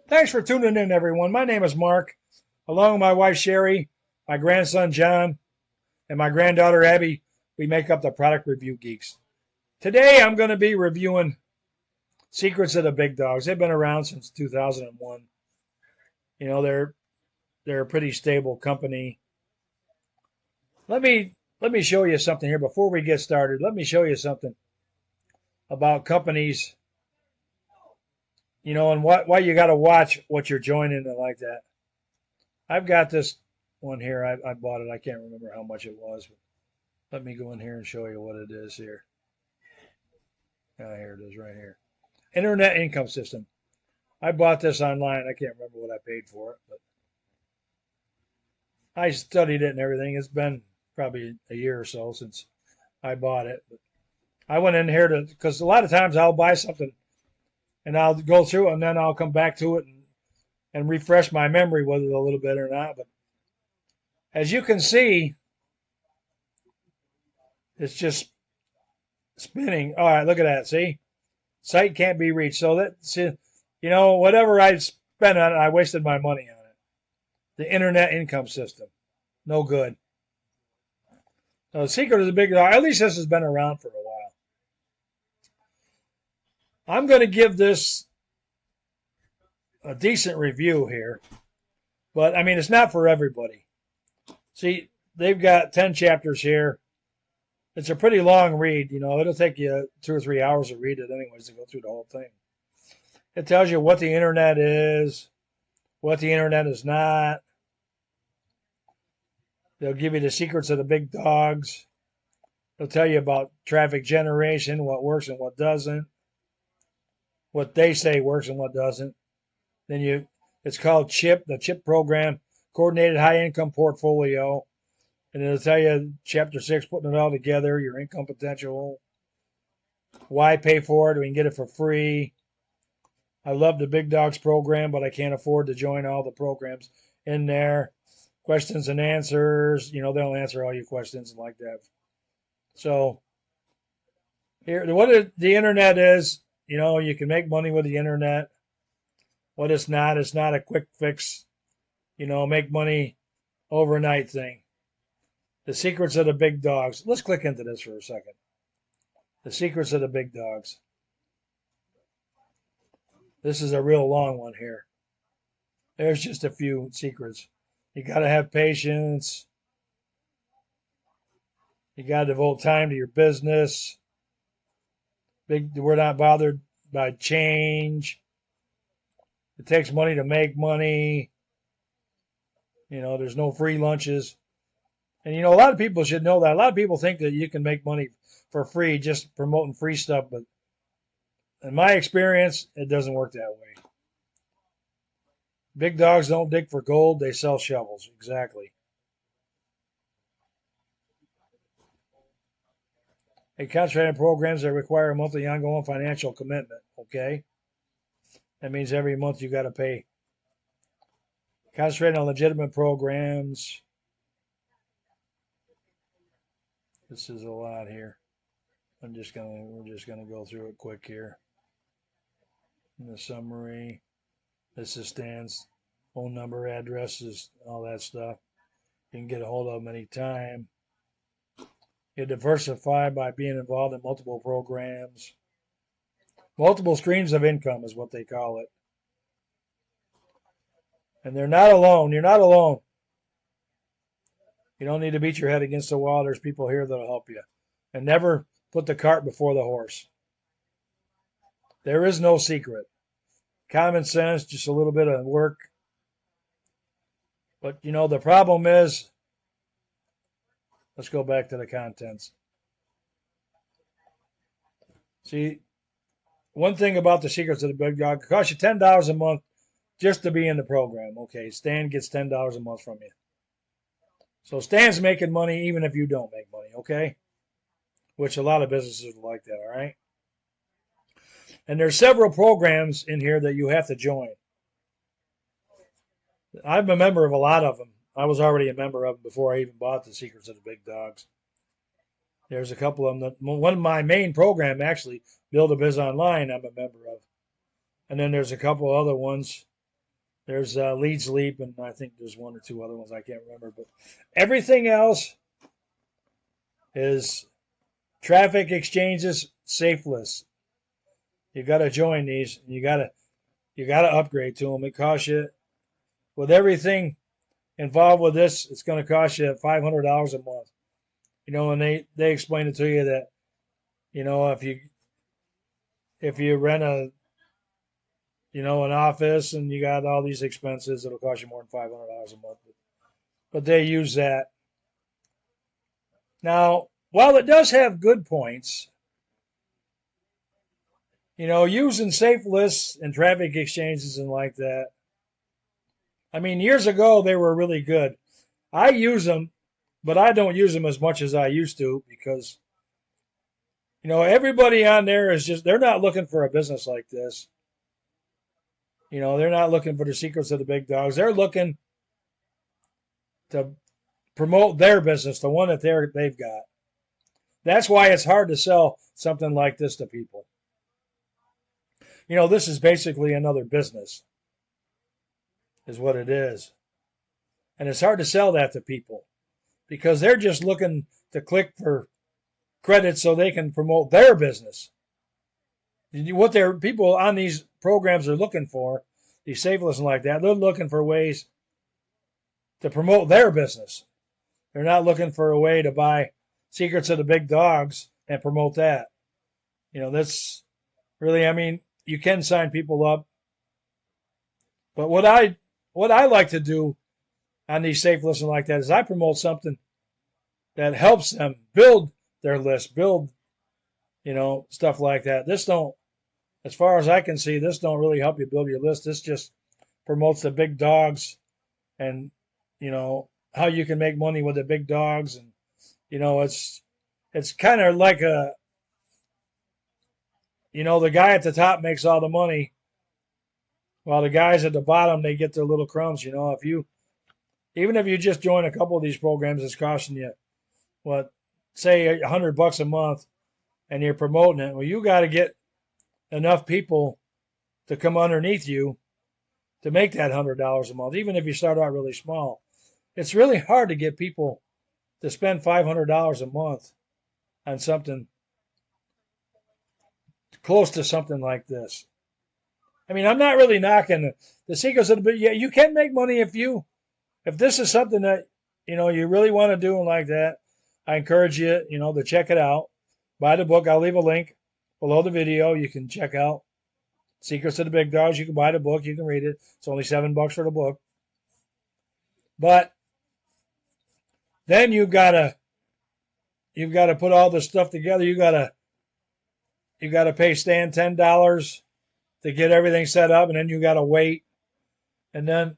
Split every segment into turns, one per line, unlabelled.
Thanks for tuning in, everyone. My name is Mark. Along with my wife Sherry, my grandson John, and my granddaughter Abby, we make up the Product Review Geeks. Today I'm going to be reviewing Secrets of the Big Dogs. They've been around since 2001. You know, they're a pretty stable company. Let me show you something here before we get started. Let me show you something about companies, and why you got to watch what you're joining and like that. I've got this one here. I bought it. I can't remember how much it was. But let me go in here and show you what it is here. Here it is right here. Internet income system. I bought this online. I can't remember what I paid for it, but I studied it and everything. It's been probably a year or so since I bought it. But I went in here because a lot of times I'll buy something and I'll go through it and then I'll come back to it and refresh my memory with it a little bit or not. But as you can see, it's just spinning. All right, look at that. See? Site can't be reached. So whatever I spent on it, I wasted my money on it. The internet income system. No good. So the secret of the big dog, at least this has been around for a while. I'm going to give this a decent review here. But, I mean, it's not for everybody. See, they've got 10 chapters here. It's a pretty long read. It'll take you 2 or 3 hours to read it anyways to go through the whole thing. It tells you what the internet is, what the internet is not. They'll give you the secrets of the big dogs. They'll tell you about traffic generation, what works and what doesn't, what they say works and what doesn't. Then it's called CHIP, the CHIP program, Coordinated High Income Portfolio. And it'll tell you, Chapter 6, putting it all together, your income potential, why pay for it, we can get it for free. I love the Big Dogs program, but I can't afford to join all the programs in there. Questions and answers, they'll answer all your questions and like that. So, here, what the internet is, you can make money with the internet. What it's not a quick fix, make money overnight thing. The secrets of the big dogs. Let's click into this for a second. The secrets of the big dogs. This is a real long one here. There's just a few secrets. You got to have patience. You got to devote time to your business. We're not bothered by change. It takes money to make money. There's no free lunches. And a lot of people should know that. A lot of people think that you can make money for free just promoting free stuff, but in my experience, it doesn't work that way. Big dogs don't dig for gold, they sell shovels. Exactly. They concentrate on programs that require a monthly ongoing financial commitment. Okay? That means every month you got to pay. Concentrate on legitimate programs. This is a lot here. We're just gonna go through it quick here. In the summary, this is Stan's phone number, addresses, all that stuff. You can get a hold of them anytime. You diversify by being involved in multiple programs. Multiple streams of income is what they call it. And they're not alone. You're not alone. You don't need to beat your head against the wall. There's people here that'll help you. And never put the cart before the horse. There is no secret. Common sense, just a little bit of work. But, the problem is, let's go back to the contents. See, one thing about the secrets of the big dog, it costs you $10 a month just to be in the program. Okay, Stan gets $10 a month from you. So Stan's making money even if you don't make money, okay? Which a lot of businesses like that, all right? And there's several programs in here that you have to join. I'm a member of a lot of them. I was already a member of them before I even bought the Secrets of the Big Dogs. There's a couple of them. One of my main program, actually, Build a Biz Online, I'm a member of. And then there's a couple other ones. There's Lead Sleep, and I think there's one or two other ones I can't remember. But everything else is traffic exchanges, safeless. You got to join these. You got to upgrade to them. It costs you with everything involved with this. It's going to cost you $500 a month. And they explain it to you that if you rent an office and you got all these expenses, it'll cost you more than $500 a month. But they use that. Now, while it does have good points, using safe lists and traffic exchanges and like that. I mean, years ago they were really good. I use them, but I don't use them as much as I used to because everybody on there is they're not looking for a business like this. They're not looking for the secrets of the big dogs. They're looking to promote their business, the one that they've got. That's why it's hard to sell something like this to people. This is basically another business, is what it is. And it's hard to sell that to people because they're just looking to click for credit so they can promote their business. What their people on these programs are looking for, these safe lists and like that, they're looking for ways to promote their business. They're not looking for a way to buy secrets of the big dogs and promote that. That's really, I mean, you can sign people up. But what I like to do on these safe lists and like that is I promote something that helps them build their list, build, stuff like that. This don't, as far as I can see, this don't really help you build your list. This just promotes the big dogs and, how you can make money with the big dogs. And, it's kind of like the guy at the top makes all the money while the guys at the bottom, they get their little crumbs. Even if you just join a couple of these programs, it's costing you, say $100 a month and you're promoting it. Well, you got to get enough people to come underneath you to make that $100 a month, even if you start out really small. It's really hard to get people to spend $500 a month on something close to something like this. I mean, I'm not really knocking the secrets of the, but yeah, you can make money if this is something that, you really want to do and like that. I encourage you, to check it out. Buy the book. I'll leave a link below the video. You can check out Secrets of the Big Dogs. You can buy the book. You can read it. It's only $7 for the book. But then you've got to put all this stuff together. You got to pay Stan $10 to get everything set up, and then you got to wait. And then,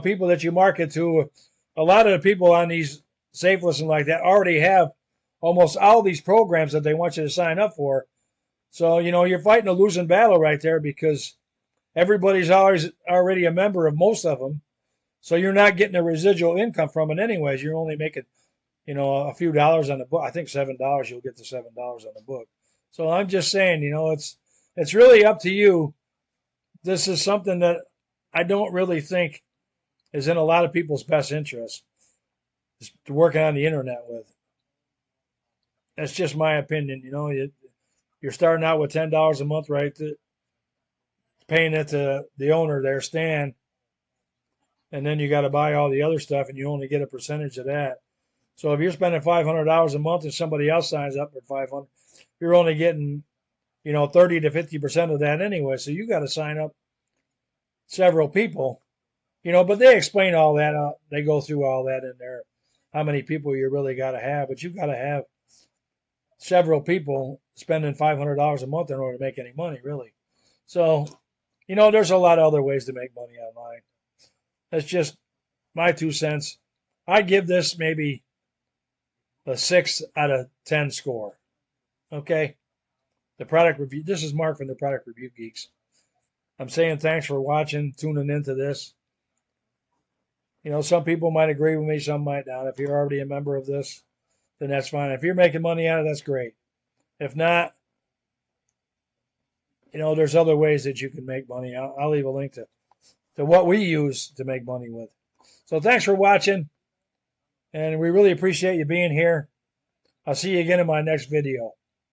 people that you market to, a lot of the people on these safe lists and like that already have almost all these programs that they want you to sign up for. So, you're fighting a losing battle right there because everybody's already a member of most of them. So you're not getting a residual income from it anyways. You're only making, a few dollars on the book. I think $7, you'll get the $7 on the book. So I'm just saying, it's really up to you. This is something that I don't really think is in a lot of people's best interest, is working on the internet with. That's just my opinion. You're starting out with $10 a month, right? Paying it to the owner there, Stan. And then you got to buy all the other stuff, and you only get a percentage of that. So if you're spending $500 a month and somebody else signs up for $500, you're only getting, 30 to 50% of that anyway. So you got to sign up several people, but they explain all that. They go through all that in there, how many people you really got to have. But you got to have several people spending $500 a month in order to make any money, really. So, there's a lot of other ways to make money online. That's just my 2 cents. I give this maybe a 6 out of 10 score. Okay? The product review. This is Mark from the Product Review Geeks. I'm saying thanks for watching, tuning into this. Some people might agree with me, some might not. If you're already a member of this, then that's fine. If you're making money out of it, that's great. If not, there's other ways that you can make money. I'll leave a link to to what we use to make money with. So thanks for watching, and we really appreciate you being here. I'll see you again in my next video.